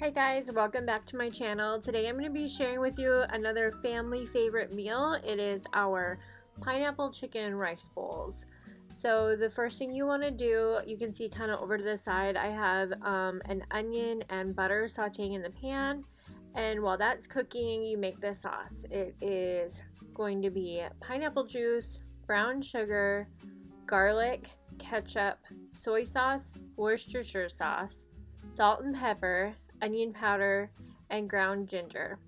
Hey guys, welcome back to my channel. Today I'm going to be sharing with you another family favorite meal. It is our pineapple chicken rice bowls. So the first thing you want to do, you can see kind of over to the side, I have an onion and butter sauteing in the pan. And while that's cooking, you make the sauce. It is going to be pineapple juice, brown sugar, garlic, ketchup, soy sauce, Worcestershire sauce, salt and pepper, onion powder, and ground ginger.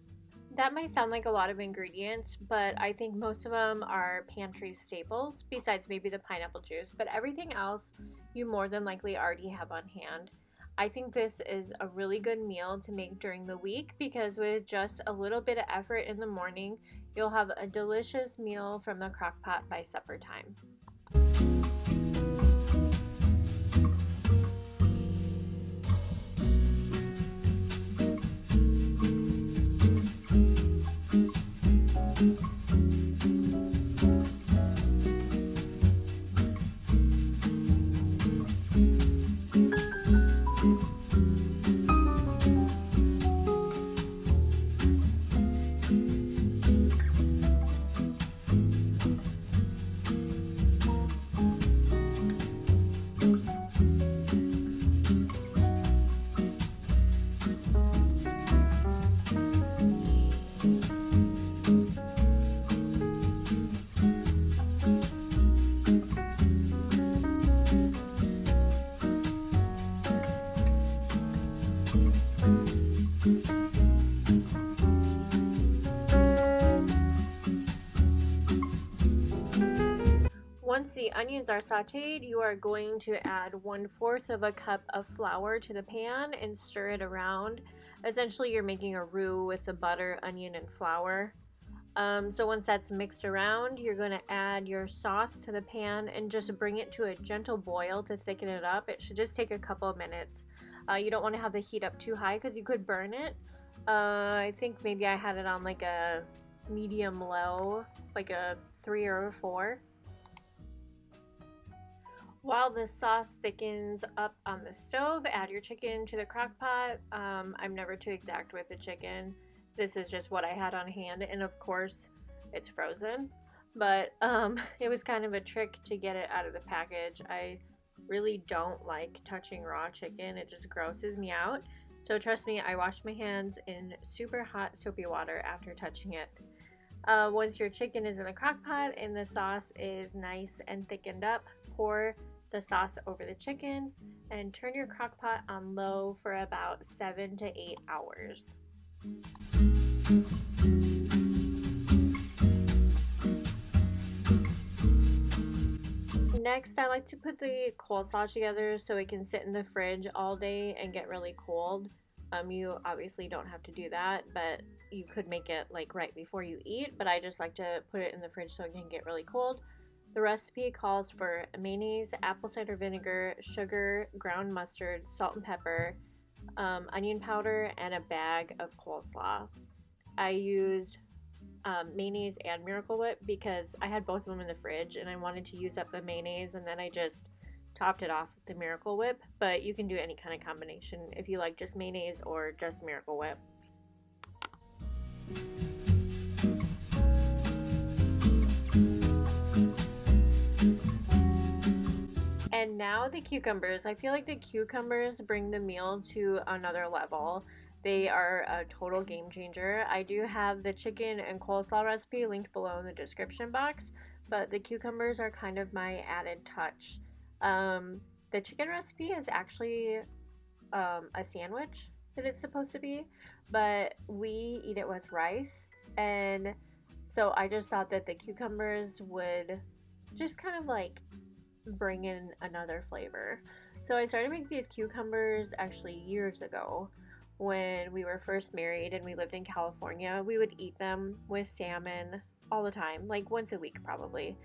That might sound like a lot of ingredients, but I think most of them are pantry staples, besides maybe the pineapple juice, but everything else you more than likely already have on hand. I think this is a really good meal to make during the week because with just a little bit of effort in the morning, you'll have a delicious meal from the crock pot by supper time. Once the onions are sauteed, you are going to add 1/4 of a cup of flour to the pan and stir it around. Essentially, you're making a roux with the butter, onion, and flour. So once that's mixed around, you're going to add your sauce to the pan and just bring it to a gentle boil to thicken it up. It should just take a couple of minutes. You don't want to have the heat up too high because you could burn it. I think maybe I had it on like a medium low, like a 3 or a 4. While the sauce thickens up on the stove, add your chicken to the crock pot. I'm never too exact with the chicken. This is just what I had on hand, and of course, it's frozen. But it was kind of a trick to get it out of the package. I really don't like touching raw chicken. It just grosses me out. So trust me, I washed my hands in super hot soapy water after touching it. Once your chicken is in the crock pot and the sauce is nice and thickened up, pour the sauce over the chicken and turn your crock pot on low for about 7 to 8 hours. Next, I like to put the coleslaw together so it can sit in the fridge all day and get really cold. You obviously don't have to do that, but you could make it like right before you eat, but I just like to put it in the fridge so it can get really cold. The recipe calls for mayonnaise, apple cider vinegar, sugar, ground mustard, salt and pepper, onion powder, and a bag of coleslaw. I used mayonnaise and Miracle Whip because I had both of them in the fridge and I wanted to use up the mayonnaise, and then I just topped it off with the Miracle Whip, but you can do any kind of combination if you like just mayonnaise or just Miracle Whip. And now the cucumbers. I feel like the cucumbers bring the meal to another level. They are a total game changer. I do have the chicken and coleslaw recipe linked below in the description box, but the cucumbers are kind of my added touch. The chicken recipe is actually a sandwich that it's supposed to be, but we eat it with rice, and so I just thought that the cucumbers would just kind of like bring in another flavor. So I started making these cucumbers actually years ago when we were first married and we lived in California. We would eat them with salmon all the time, like once a week probably.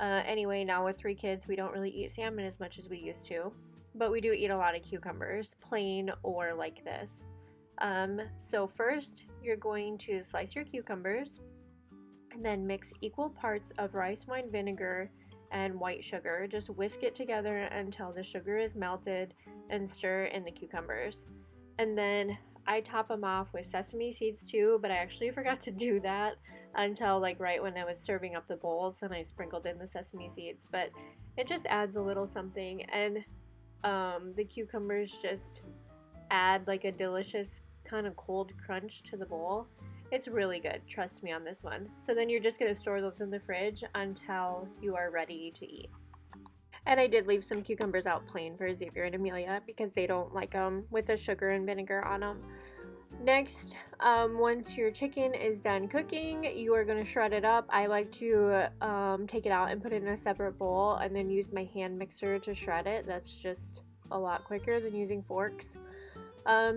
Anyway, now with 3 kids, we don't really eat salmon as much as we used to, but we do eat a lot of cucumbers, plain or like this. So first, you're going to slice your cucumbers and then mix equal parts of rice wine vinegar and white sugar. Just whisk it together until the sugar is melted and stir in the cucumbers. And then I top them off with sesame seeds too, but I actually forgot to do that until like right when I was serving up the bowls, and I sprinkled in the sesame seeds. But it just adds a little something, and the cucumbers just add like a delicious kind of cold crunch to the bowl. It's really good, trust me on this one. So then you're just going to store those in the fridge until you are ready to eat. And I did leave some cucumbers out plain for Xavier and Amelia because they don't like them with the sugar and vinegar on them. Next, once your chicken is done cooking, you are going to shred it up. I like to take it out and put it in a separate bowl and then use my hand mixer to shred it. That's just a lot quicker than using forks.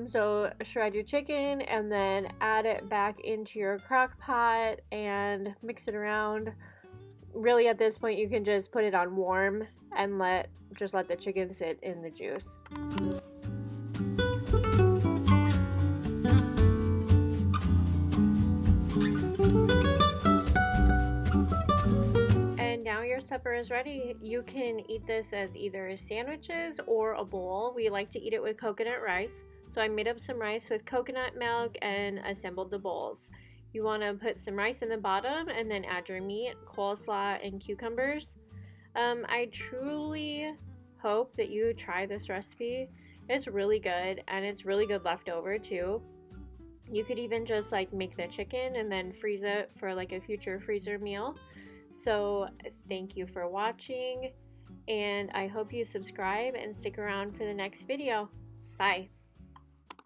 So shred your chicken and then add it back into your crock pot and mix it around. Really, at this point, you can just put it on warm and let the chicken sit in the juice. And now your supper is ready. You can eat this as either sandwiches or a bowl. We like to eat it with coconut rice. So I made up some rice with coconut milk and assembled the bowls. You want to put some rice in the bottom and then add your meat, coleslaw, and cucumbers. I truly hope that you try this recipe. It's really good, and it's really good leftover too. You could even just like make the chicken and then freeze it for like a future freezer meal. So thank you for watching, and I hope you subscribe and stick around for the next video. Bye.